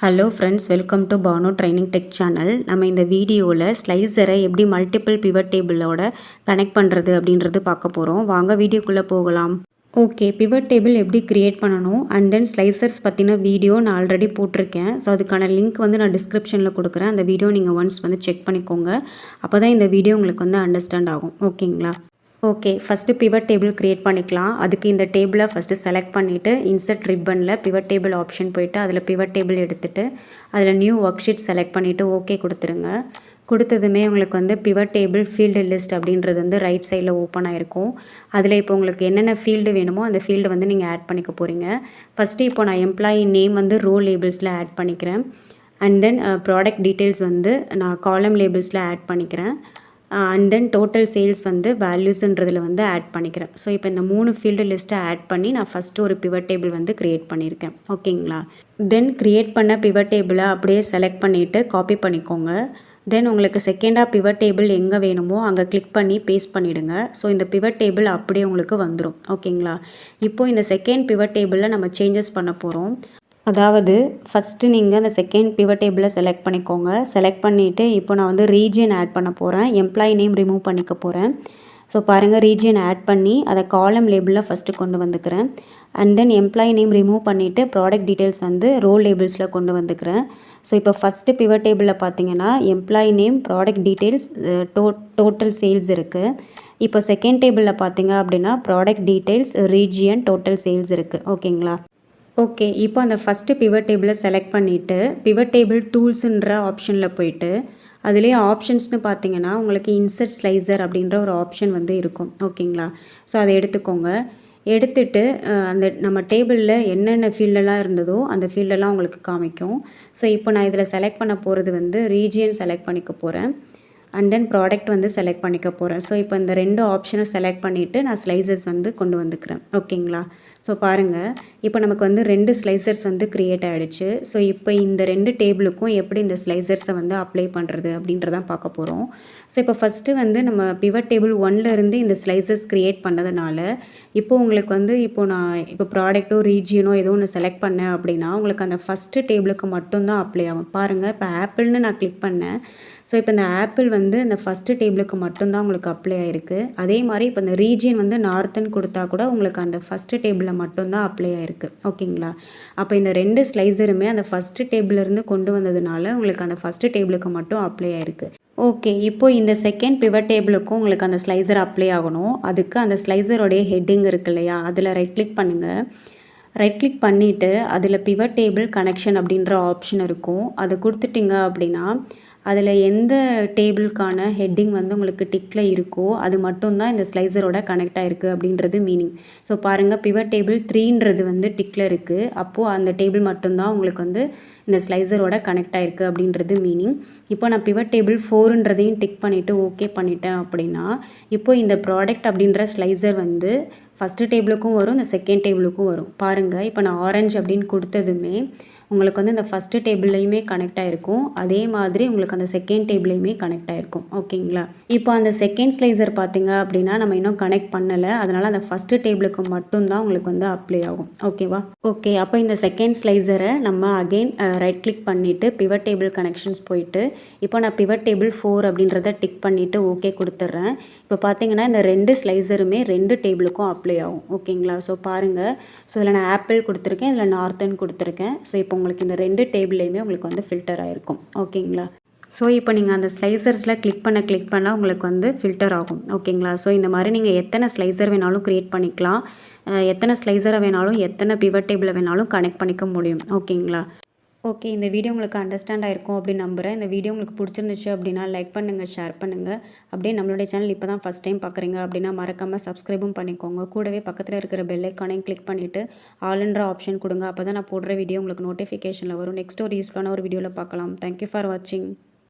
Hello friends, welcome to Banu training tech channel. நம்ம இந்த வீடியோவில் ஸ்லைசரை எப்படி மல்டிபிள் பிவட் டேபிளோட கனெக்ட் பண்ணுறது அப்படின்றது பார்க்க போகிறோம். வாங்க வீடியோக்குள்ளே போகலாம். ஓகே, பிவட் டேபிள் எப்படி க்ரியேட் பண்ணணும் அண்ட் தென் ஸ்லைசர்ஸ் பற்றின வீடியோ நான் ஆல்ரெடி போட்டிருக்கேன். ஸோ அதுக்கான லிங்க் நான் டிஸ்கிரிப்ஷனில் கொடுக்குறேன். அந்த வீடியோ நீங்கள் ஒன்ஸ் செக் பண்ணிக்கோங்க. அப்போ தான் இந்த வீடியோ உங்களுக்கு அண்டர்ஸ்டாண்ட் ஆகும். ஓகேங்களா? Okay, first pivot table create பண்ணிக்கலாம். அதுக்கு இந்த டேபிளை ஃபஸ்ட்டு செலக்ட் பண்ணிவிட்டு இன்சர்ட் ரிப்பனில் பிவட் டேபிள் ஆப்ஷன் போய்ட்டு அதில் பிவட் டேபிள் எடுத்துகிட்டு அதில் நியூ ஒர்க் ஷீட் செலக்ட் பண்ணிவிட்டு ஓகே கொடுத்துருங்க. கொடுத்ததுமே உங்களுக்கு பிவட் டேபிள் ஃபீல்டு லிஸ்ட் அப்படின்றது ரைட் சைடில் ஓப்பன் ஆகிருக்கும். அதில் இப்போ உங்களுக்கு என்னென்ன ஃபீல்டு வேணுமோ அந்த ஃபீல்டு நீங்கள் ஆட் பண்ணிக்க போகிறீங்க. ஃபஸ்ட்டு இப்போ நான் எம்ப்ளாயி நேம் ரோ லேபிள்ஸில் ஆட் பண்ணிக்கிறேன். அண்ட் தென் ப்ராடக்ட் டீட்டெயில்ஸ் நான் காலம் லேபிள்ஸில் ஆட் பண்ணிக்கிறேன். அண்ட் தென் டோட்டல் சேல்ஸ் வேல்யூஸுன்றதில் ஆட் பண்ணிக்கிறேன். ஸோ இப்போ இந்த 3 ஃபீல்டு லிஸ்ட்டை ஆட் பண்ணி நான் ஃபஸ்ட்டு ஒரு பிவட் டேபிள் க்ரியேட் பண்ணியிருக்கேன். ஓகேங்களா? தென் க்ரியேட் பண்ண பிவட் டேபிளை அப்படியே செலக்ட் பண்ணிவிட்டு காப்பி பண்ணிக்கோங்க. தென் உங்களுக்கு செகண்டாக பிவட் டேபிள் எங்கே வேணுமோ அங்கே கிளிக் பண்ணி பேஸ்ட் பண்ணிவிடுங்க. ஸோ இந்த பிவட் டேபிள் அப்படியே உங்களுக்கு வந்துடும். ஓகேங்களா? இப்போது இந்த செகண்ட் பிவட் டேபிளில் நம்ம சேஞ்சஸ் பண்ண போகிறோம். அதாவது ஃபஸ்ட்டு நீங்கள் அந்த செகண்ட் பிவட் டேபிளை செலக்ட் பண்ணிக்கோங்க. செலக்ட் பண்ணிவிட்டு இப்போ நான் ரீஜியன் ஆட் பண்ண போகிறேன். எம்ப்ளாயி நேம் ரிமூவ் பண்ணிக்க போகிறேன். ஸோ பாருங்கள், ரீஜியன் ஆட் பண்ணி அதை காலம் லேபிளில் ஃபஸ்ட்டு கொண்டு வந்துக்கிறேன். And then employee name remove பண்ணிவிட்டு ப்ராடக்ட் டீட்டெயில்ஸ் ரோ லேபிள்ஸில் கொண்டு வந்துக்கிறேன். ஸோ இப்போ ஃபஸ்ட்டு பிவட் டேபிளில் பார்த்தீங்கன்னா employee name, product details, total sales இருக்குது. இப்போ செகண்ட் டேபிளில் பார்த்தீங்க அப்படின்னா product details, region, total sales இருக்குது. ஓகேங்களா? ஓகே, இப்போ அந்த ஃபஸ்ட்டு பிவட் டேபிளை செலக்ட் பண்ணிவிட்டு பிவட் டேபிள் டூல்ஸுன்ற ஆப்ஷனில் போயிட்டு அதுலேயே ஆப்ஷன்ஸ்னு பார்த்தீங்கன்னா உங்களுக்கு இன்சர்ட் ஸ்லைசர் அப்படின்ற ஒரு ஆப்ஷன் இருக்கும். ஓகேங்களா? ஸோ அதை எடுத்துக்கோங்க. எடுத்துட்டு அந்த நம்ம டேபிளில் என்னென்ன ஃபீல்டெல்லாம் இருந்ததோ அந்த ஃபீல்டெல்லாம் உங்களுக்கு காமிக்கும். ஸோ இப்போ நான் இதில் செலக்ட் பண்ண போகிறது ரீஜியன் செலக்ட் பண்ணிக்க போகிறேன். அண்ட் தென் ப்ராடக்ட் செலக்ட் பண்ணிக்க போகிறேன். ஸோ இப்போ இந்த 2 ஆப்ஷனும் செலக்ட் பண்ணிவிட்டு நான் ஸ்லைசர்ஸ் கொண்டு வந்துக்கிறேன். ஓகேங்களா? ஸோ பாருங்கள், இப்போ நமக்கு 2 ஸ்லைசர்ஸ் க்ரியேட் ஆகிடுச்சு. ஸோ இப்போ இந்த 2 டேபிளுக்கும் எப்படி இந்த ஸ்லைசர்ஸை அப்ளை பண்ணுறது அப்படின்றதான் பார்க்க போகிறோம். ஸோ இப்போ ஃபஸ்ட்டு நம்ம பிவட் டேபிள் 1லேருந்து இந்த ஸ்லைசர்ஸ் க்ரியேட் பண்ணதுனால இப்போது உங்களுக்கு இப்போ நான் இப்போ ப்ராடக்ட்டோ ரீஜியனோ ஏதோ ஒன்று செலக்ட் பண்ணேன் அப்படின்னா உங்களுக்கு அந்த ஃபஸ்ட்டு டேபிளுக்கு மட்டும்தான் அப்ளை ஆகும். பாருங்கள், இப்போ ஆப்பிள்னு நான் கிளிக் பண்ணேன். ஸோ இப்போ இந்த ஆப்பிள் இந்த ஃபஸ்ட்டு டேபிளுக்கு மட்டும்தான் உங்களுக்கு அப்ளை ஆகிருக்கு. அதே மாதிரி இப்போ இந்த ரீஜியன் நார்த்துன்னு கொடுத்தா கூட உங்களுக்கு அந்த ஃபஸ்ட்டு டேபிளில் மட்டும்தான் அப்ளை ஆகிருக்கு. ஓகேங்களா? அப்போ இந்த 2 ஸ்லைசருமே அந்த ஃபஸ்ட்டு டேபிளிலேருந்து கொண்டு வந்ததுனால உங்களுக்கு அந்த ஃபஸ்ட்டு டேபிளுக்கு மட்டும் அப்ளை ஆகிருக்கு. ஓகே, இப்போது இந்த செகண்ட் பிவட் டேபிளுக்கும் உங்களுக்கு அந்த ஸ்லைசர் அப்ளை ஆகணும். அதுக்கு அந்த ஸ்லைசரோடைய ஹெட்டிங் இருக்கு இல்லையா, அதில் ரைட் கிளிக் பண்ணுங்கள். ரைட் கிளிக் பண்ணிவிட்டு அதில் பிவட் டேபிள் கனெக்ஷன் அப்படின்ற ஆப்ஷன் இருக்கும். அதை கொடுத்துட்டிங்க அப்படின்னா அதில் எந்த டேபிளுக்கான ஹெட்டிங் உங்களுக்கு டிக்கில் இருக்கோ அது மட்டும்தான் இந்த ஸ்லைசரோட கனெக்ட் ஆகிருக்கு அப்படின்றது மீனிங். ஸோ பாருங்கள், பிவட் டேபிள் 3ன்றது டிக்கில் இருக்குது. அப்போது அந்த டேபிள் மட்டும்தான் உங்களுக்கு இந்த ஸ்லைசரோட கனெக்ட் ஆகிருக்கு அப்படின்றது மீனிங். இப்போ நான் பிவட் டேபிள் 4ன்றதையும் டிக் பண்ணிவிட்டு ஓகே பண்ணிட்டேன் அப்படின்னா இப்போ இந்த ப்ராடக்ட் அப்படின்ற ஸ்லைசர் ஃபஸ்ட்டு டேபிளுக்கும் வரும், இந்த செகண்ட் டேபிளுக்கும் வரும். பாருங்கள், இப்போ நான் ஆரஞ்சு அப்படின்னு கொடுத்ததுமே உங்களுக்கு இந்த ஃபஸ்ட்டு டேபிள்லையுமே கனெக்ட் ஆகிருக்கும். அதே மாதிரி உங்களுக்கு அந்த செகண்ட் டேபிளையுமே கனெக்ட் ஆகிருக்கும். ஓகேங்களா? இப்போ அந்த செகண்ட் ஸ்லைசர் பார்த்தீங்க அப்படின்னா நம்ம இன்னும் கனெக்ட் பண்ணலை. அதனால் அந்த ஃபஸ்ட்டு டேபிளுக்கு மட்டும்தான் உங்களுக்கு அப்ளை ஆகும். ஓகேவா? ஓகே, அப்போ இந்த செகண்ட் ஸ்லைசரை நம்ம அகெயின் ரைட் கிளிக் பண்ணிவிட்டு பிவட் டேபிள் கனெக்ஷன்ஸ் போயிட்டு இப்போ நான் பிவட் டேபிள் 4 அப்படின்றத டிக் பண்ணிவிட்டு ஓகே கொடுத்துட்றேன். இப்போ பார்த்தீங்கன்னா இந்த 2 ஸ்லைசருமே 2 டேபிளுக்கும் அப்ளை ஆகும். ஓகேங்களா? ஸோ பாருங்கள், ஸோ இதில் நான் ஆப்பிள் கொடுத்துருக்கேன், இதில் நார்த்தன் கொடுத்துருக்கேன். ஸோ இப்போ உங்களுக்கு இந்த 2 டேபிள்லையுமே உங்களுக்கு ஃபில்டர் ஆகிருக்கும். ஓகேங்களா? ஸோ இப்போ நீங்கள் அந்த ஸ்லைசர்ஸில் கிளிக் பண்ண உங்களுக்கு ஃபில்டர் ஆகும். ஓகேங்களா? ஸோ இந்த மாதிரி நீங்கள் எத்தனை ஸ்லைசர் வேணாலும் க்ரியேட் பண்ணிக்கலாம். எத்தனை ஸ்லைசரை வேணாலும் எத்தனை பிவட் டேபிளை வேணாலும் கனெக்ட் பண்ணிக்க முடியும். ஓகேங்களா? ஓகே, இந்த வீடியோ உங்களுக்கு அண்டர்ஸ்டாண்ட் ஆகிருக்கும் அப்படின்னு நம்புகிறேன். இந்த வீடியோ உங்களுக்கு பிடிச்சிருந்துச்சு அப்படின்னா லைக் பண்ணுங்கள், ஷேர் பண்ணுங்கள். அப்படியே நம்மளுடைய சேனல் இப்போ தான் ஃபஸ்ட் டைம் பார்க்குறீங்க அப்படின்னா மறக்காமல் சப்ஸ்கிரைபும் பண்ணிக்கோங்க. கூடவே பக்கத்தில் இருக்கிற பெல் ஐக்கானையும் கிளிக் பண்ணிவிட்டு ஆல்ன்ற ஆப்ஷன் கொடுங்க. அப்போ தான் நான் போடுற வீடியோ உங்களுக்கு நோட்டிஃபிகேஷனில் வரும். நெக்ஸ்ட் ஒரு யூஸ்ஃபுல்லான ஒரு வீடியோவில் பார்க்கலாம். தேங்க்யூ ஃபார் வாட்சிங்.